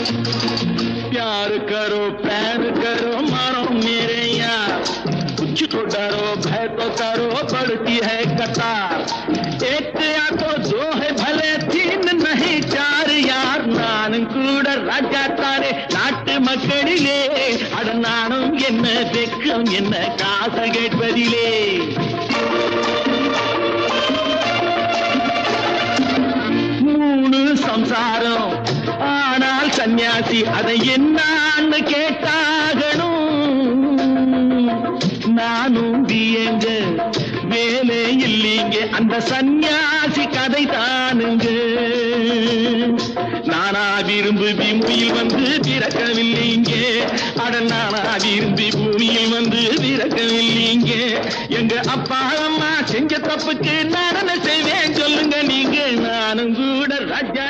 प्यार करो प्यार करो मारो मेरे यार कुछ तो डरो भय तो करो बढ़ती है कतार एक या तो दो है भले तीन नहीं चार यार नानुं கூட ராஜா தானே நாட்டு மக்களிலே அட நானும் என்ன வெக்கம் என்ன காசு கேட்பதிலே மூணு சம்சாரம் ஆனால் சன்னியாசி அதை என்னன்னு கேட்டாகணும் நானும் பியங்க வேலை இல்லீங்க அந்த சன்னியாசி கதை தானுங்க நானா விரும்பி பூமியில் வந்து பிறக்கவில்லைங்க அட நானா விரும்பி பூமியில் வந்து பிறக்கவில்லைங்க எங்க அப்பா அம்மா செஞ்ச தப்புக்கு நான் என்ன செய்வேன் சொல்லுங்க நீங்க நானும் கூட ராஜா